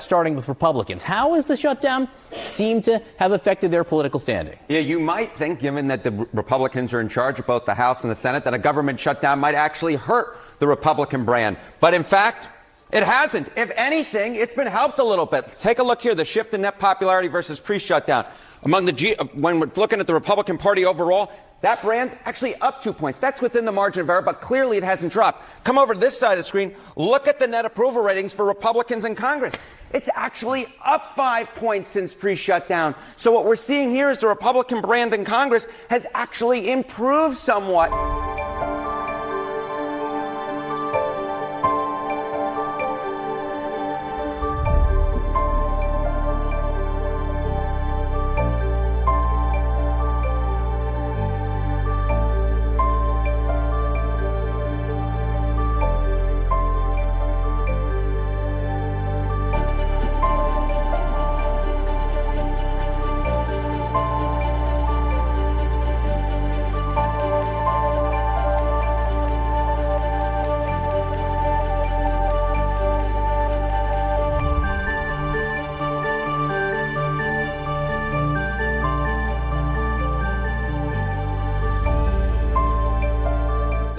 Starting with Republicans, how has the shutdown seemed to have affected their political standing? Yeah, you might think, given that the Republicans are in charge of both the House and the Senate, that a government shutdown might actually hurt the Republican brand. But in fact, it hasn't. If anything, it's been helped a little bit. Take a look here, the shift in net popularity versus pre-shutdown. When we're looking at the Republican Party overall, that brand actually up 2 points. That's within the margin of error, but clearly it hasn't dropped. Come over to this side of the screen. Look at the net approval ratings for Republicans in Congress. It's actually up 5 points since pre-shutdown. So what we're seeing here is the Republican brand in Congress has actually improved somewhat.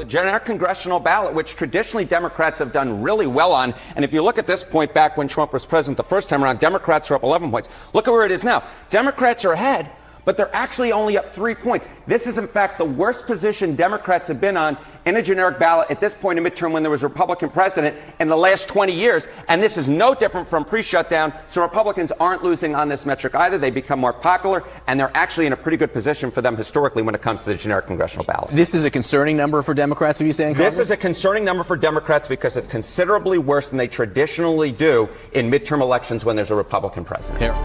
Generic congressional ballot, which traditionally Democrats have done really well on. And if you look at this point back when Trump was president the first time around, Democrats are up 11 points. Look at where it is now. Democrats are ahead, but they're actually only up 3 points. This is, in fact, the worst position Democrats have been on in a generic ballot at this point in midterm when there was a Republican president in the last 20 years. And this is no different from pre-shutdown. So Republicans aren't losing on this metric either. They become more popular, and they're actually in a pretty good position for them historically when it comes to the generic congressional ballot. This is a concerning number for Democrats, would you say, in Congress? This is a concerning number for Democrats because it's considerably worse than they traditionally do in midterm elections when there's a Republican president. Here.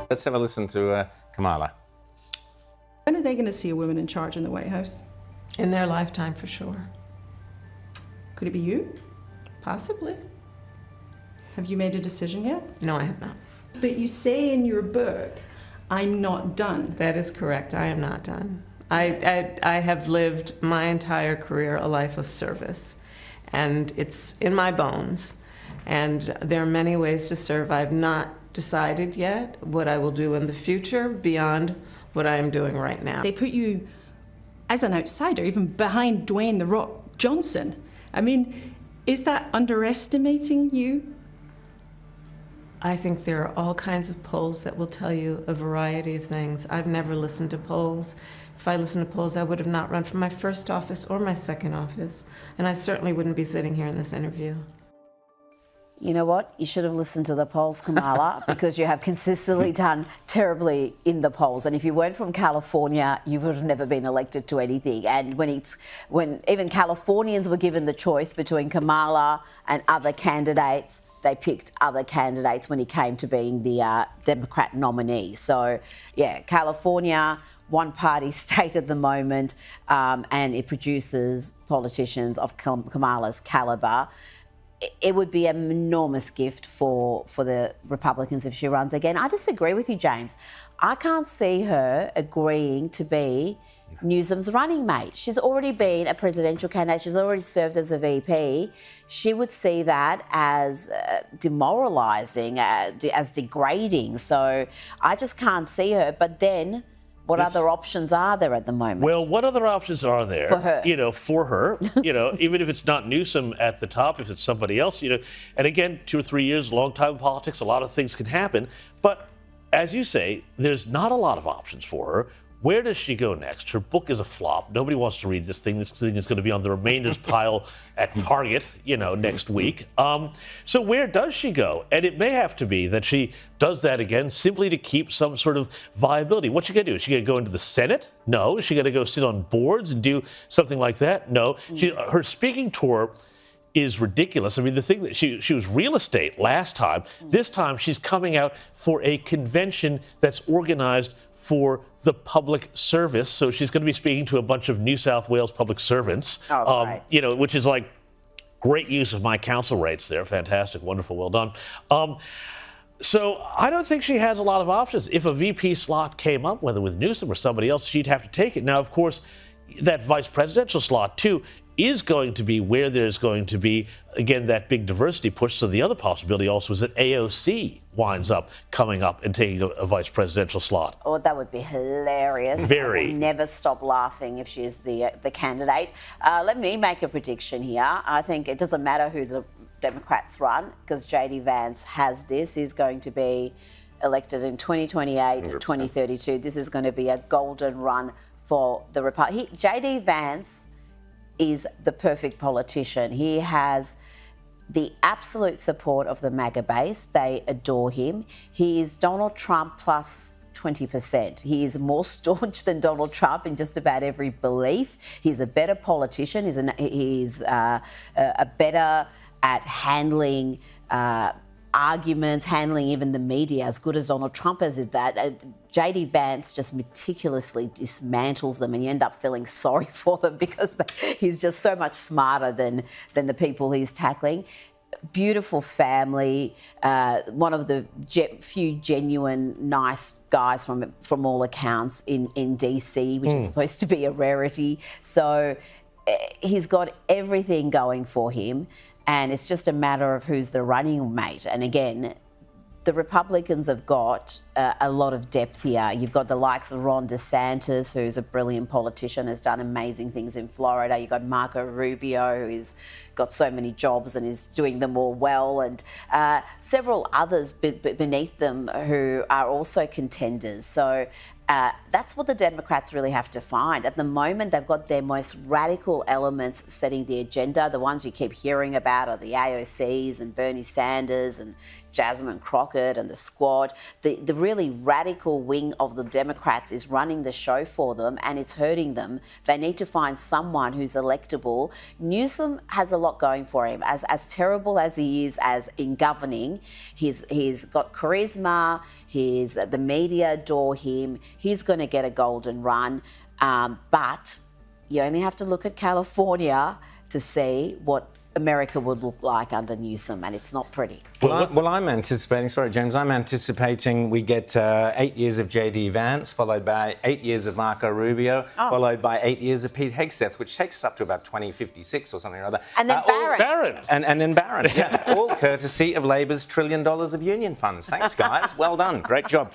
Let's have a listen to Kamala. When are they going to see a woman in charge in the White House? In their lifetime, for sure. Could it be you? Possibly. Have you made a decision yet? No, I have not. But you say in your book, I'm not done. That is correct. I am not done. I have lived my entire career a life of service, and it's in my bones. And there are many ways to serve. I've not decided yet what I will do in the future beyond what I am doing right now. They put you as an outsider, even behind Dwayne "The Rock" Johnson. I mean, is that underestimating you? I think there are all kinds of polls that will tell you a variety of things. I've never listened to polls. If I listened to polls, I would have not run for my first office or my second office, and I certainly wouldn't be sitting here in this interview. You know what? You should have listened to the polls, Kamala, because you have consistently done terribly in the polls. And if you weren't from California, you would have never been elected to anything. And when even Californians were given the choice between Kamala and other candidates, they picked other candidates when it came to being the Democrat nominee. So, yeah, California, one-party state at the moment, and it produces politicians of Kamala's calibre. It would be an enormous gift for the Republicans if she runs again. I disagree with you, James. I can't see her agreeing to be Newsom's running mate. She's already been a presidential candidate. She's already served as a VP. She would see that as demoralising, as degrading. So I just can't see her. But then what other options are there at the moment? Well, what other options are there? For her. For her, even if it's not Newsom at the top, if it's somebody else, and again, 2 or 3 years, long time in politics, a lot of things can happen. But as you say, there's not a lot of options for her. Where does she go next? Her book is a flop. Nobody wants to read this thing. This thing is going to be on the remainders pile at Target, next week. So where does she go? And it may have to be that she does that again simply to keep some sort of viability. What's she going to do? Is she going to go into the Senate? No. Is she going to go sit on boards and do something like that? No. Her speaking tour is ridiculous. I mean, the thing that she was real estate last time. This time she's coming out for a convention that's organized for the public service. So she's going to be speaking to a bunch of New South Wales public servants, right. you know, which is like great use of my council rates there. Fantastic, wonderful, well done. So I don't think she has a lot of options. If a VP slot came up, whether with Newsom or somebody else, she'd have to take it. Now, of course, that vice presidential slot, too, is going to be where there's going to be, again, that big diversity push. So the other possibility also is that AOC winds up coming up and taking a vice presidential slot. Oh, that would be hilarious. Very. I will never stop laughing if she's the candidate. Let me make a prediction here. I think it doesn't matter who the Democrats run, because J.D. Vance has this. He's going to be elected in 2028, 100%. 2032. This is going to be a golden run for the Republic. J.D. Vance is the perfect politician. He has the absolute support of the MAGA base. They adore him. He is Donald Trump plus 20%. He is more staunch than Donald Trump in just about every belief. He's a better politician. He's a better at handling arguments, handling even the media, as good as Donald Trump is at that. J.D. Vance just meticulously dismantles them, and you end up feeling sorry for them because he's just so much smarter than the people he's tackling. Beautiful family, one of the few genuine nice guys from all accounts in DC, which is supposed to be a rarity. So he's got everything going for him. And it's just a matter of who's the running mate. And again, the Republicans have got a lot of depth here. You've got the likes of Ron DeSantis, who's a brilliant politician, has done amazing things in Florida. You've got Marco Rubio, who's got so many jobs and is doing them all well, and several others beneath them who are also contenders. So that's what the Democrats really have to find. At the moment, they've got their most radical elements setting the agenda. The ones you keep hearing about are the AOCs and Bernie Sanders and Jasmine Crockett and the Squad. The really radical wing of the Democrats is running the show for them, and it's hurting them. They need to find someone who's electable. Newsom has a lot going for him. As terrible as he is as in governing, he's got charisma. The media adore him. He's going to get a golden run. But you only have to look at California to see what America would look like under Newsom, and it's not pretty. Well, I'm anticipating, sorry, James, I'm anticipating we get 8 years of J.D. Vance, followed by 8 years of Marco Rubio, followed by 8 years of Pete Hegseth, which takes us up to about 2056 or something or other. And then Barron. Barron. And then Barron, yeah. All courtesy of Labor's $1 trillion of union funds. Thanks, guys. Well done. Great job.